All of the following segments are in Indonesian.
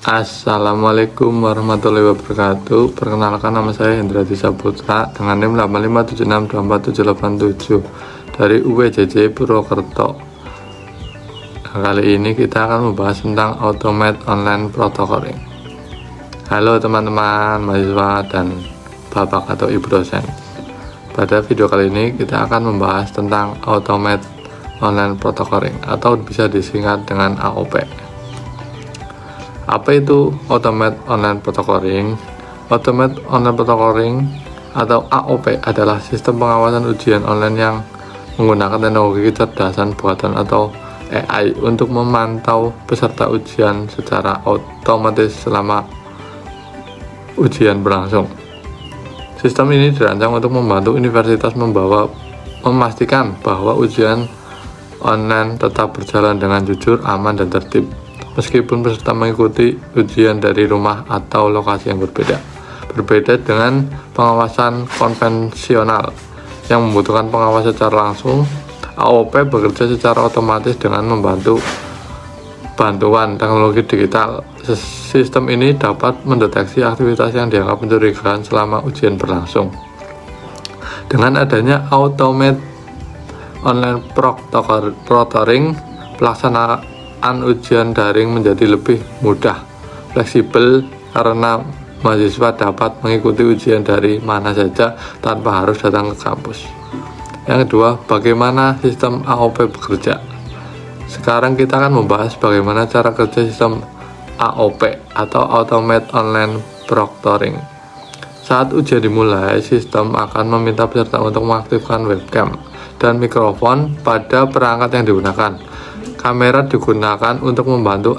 Assalamualaikum warahmatullahi wabarakatuh. Perkenalkan, nama saya Hendra Saputra dengan NIM 8576248787 dari UPJJ Purwokerto. Kali ini kita akan membahas tentang Automate Online Protocoling. Halo teman-teman mahasiswa dan bapak atau ibu dosen. Pada video kali ini kita akan membahas tentang Automate Online Protocoling atau bisa disingkat dengan AOP. Apa itu Automate Online Protocoling? Automate Online Protocoling atau AOP adalah sistem pengawasan ujian online yang menggunakan teknologi kecerdasan buatan atau AI untuk memantau peserta ujian secara otomatis selama ujian berlangsung. Sistem ini dirancang untuk membantu universitas memastikan bahwa ujian online tetap berjalan dengan jujur, aman, dan tertib. Meskipun peserta mengikuti ujian dari rumah atau lokasi yang berbeda. Berbeda dengan pengawasan konvensional yang membutuhkan pengawasan secara langsung, AOP bekerja secara otomatis dengan bantuan teknologi digital. Sistem ini dapat mendeteksi aktivitas yang dianggap mencurigakan selama ujian berlangsung. Dengan adanya Automate Online Protocoling, pelaksanaan ujian daring menjadi lebih mudah, fleksibel karena mahasiswa dapat mengikuti ujian dari mana saja tanpa harus datang ke kampus. Yang kedua, bagaimana sistem AOP bekerja? Sekarang kita akan membahas bagaimana cara kerja sistem AOP atau Automate Online Proctoring. Saat ujian dimulai, sistem akan meminta peserta untuk mengaktifkan webcam dan mikrofon pada perangkat yang digunakan. Kamera digunakan untuk membantu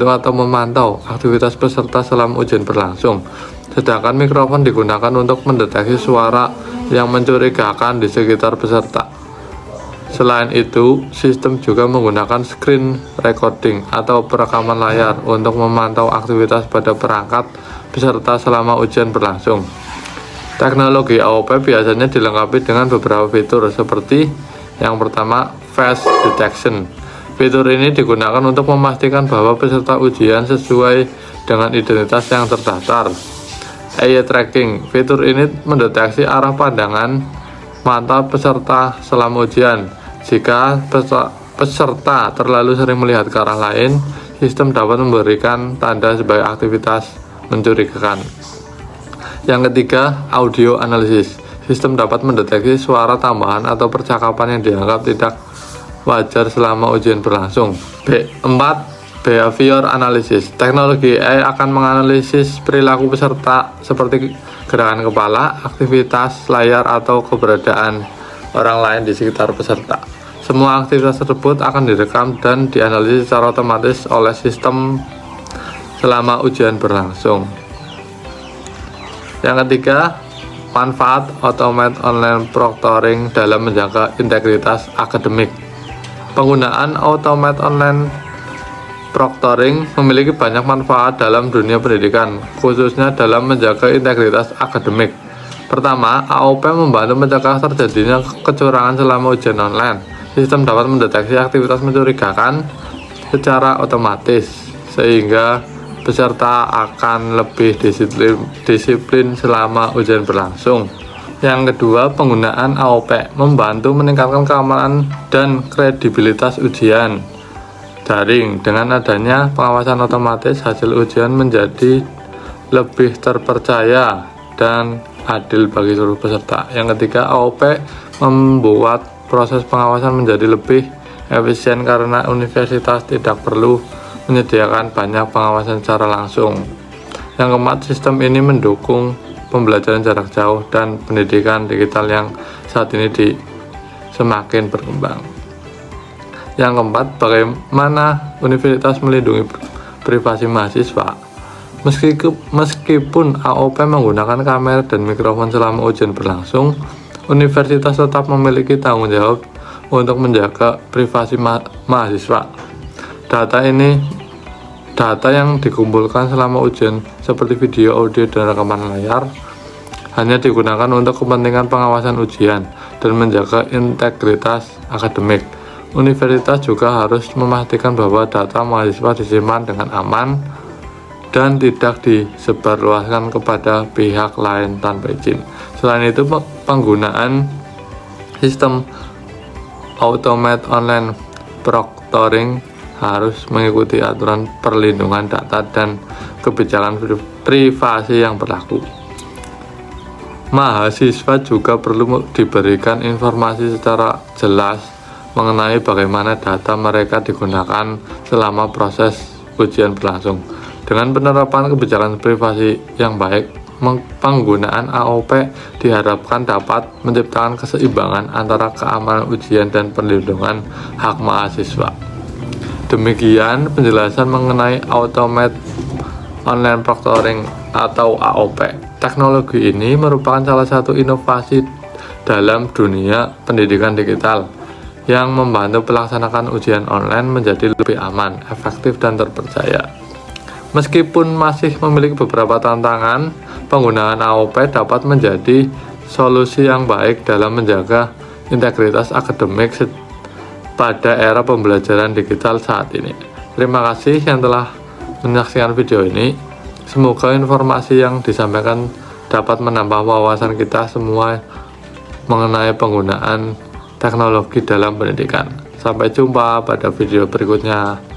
atau memantau aktivitas peserta selama ujian berlangsung. Sedangkan mikrofon digunakan untuk mendeteksi suara yang mencurigakan di sekitar peserta. Selain itu, sistem juga menggunakan screen recording atau perekaman layar untuk memantau aktivitas pada perangkat peserta selama ujian berlangsung. Teknologi AOP biasanya dilengkapi dengan beberapa fitur seperti yang pertama, face detection. Fitur ini digunakan untuk memastikan bahwa peserta ujian sesuai dengan identitas yang terdaftar. Eye tracking. Fitur ini mendeteksi arah pandangan mata peserta selama ujian. Jika peserta terlalu sering melihat ke arah lain, sistem dapat memberikan tanda sebagai aktivitas mencurigakan. Yang ketiga, audio analysis. Sistem dapat mendeteksi suara tambahan atau percakapan yang dianggap tidak wajar selama ujian berlangsung. B4. Behavior Analysis. Teknologi AI akan menganalisis perilaku peserta seperti gerakan kepala, aktivitas layar, atau keberadaan orang lain di sekitar peserta. Semua aktivitas tersebut akan direkam dan dianalisis secara otomatis oleh sistem selama ujian berlangsung. Yang ketiga, manfaat Automate Online Proctoring dalam menjaga integritas akademik. Penggunaan Automate Online Proctoring memiliki banyak manfaat dalam dunia pendidikan, khususnya dalam menjaga integritas akademik. Pertama, AOP membantu mencegah terjadinya kecurangan selama ujian online. Sistem dapat mendeteksi aktivitas mencurigakan secara otomatis, sehingga peserta akan lebih disiplin selama ujian berlangsung. Yang kedua, penggunaan AOP membantu meningkatkan keamanan dan kredibilitas ujian daring. Dengan adanya pengawasan otomatis, hasil ujian menjadi lebih terpercaya dan adil bagi seluruh peserta. Yang ketiga, AOP membuat proses pengawasan menjadi lebih efisien karena universitas tidak perlu menyediakan banyak pengawasan secara langsung. Yang keempat, sistem ini mendukung pembelajaran jarak jauh dan pendidikan digital yang saat ini semakin berkembang. Yang keempat, bagaimana universitas melindungi privasi mahasiswa. Meskipun AOP menggunakan kamera dan mikrofon selama ujian berlangsung, universitas tetap memiliki tanggung jawab untuk menjaga privasi mahasiswa. Data yang dikumpulkan selama ujian seperti video, audio, dan rekaman layar hanya digunakan untuk kepentingan pengawasan ujian dan menjaga integritas akademik. Universitas juga harus memastikan bahwa data mahasiswa disimpan dengan aman dan tidak disebarluaskan kepada pihak lain tanpa izin. Selain itu, penggunaan sistem automate online proctoring harus mengikuti aturan perlindungan data dan kebijakan privasi yang berlaku. Mahasiswa juga perlu diberikan informasi secara jelas mengenai bagaimana data mereka digunakan selama proses ujian berlangsung. Dengan penerapan kebijakan privasi yang baik, penggunaan AOP diharapkan dapat menciptakan keseimbangan antara keamanan ujian dan perlindungan hak mahasiswa. Demikian penjelasan mengenai Automate Online Proctoring atau AOP. Teknologi ini merupakan salah satu inovasi dalam dunia pendidikan digital yang membantu pelaksanaan ujian online menjadi lebih aman, efektif, dan terpercaya. Meskipun masih memiliki beberapa tantangan, penggunaan AOP dapat menjadi solusi yang baik dalam menjaga integritas akademik pada era pembelajaran digital saat ini. Terima kasih yang telah menyaksikan video ini. Semoga informasi yang disampaikan dapat menambah wawasan kita semua mengenai penggunaan teknologi dalam pendidikan. Sampai jumpa pada video berikutnya.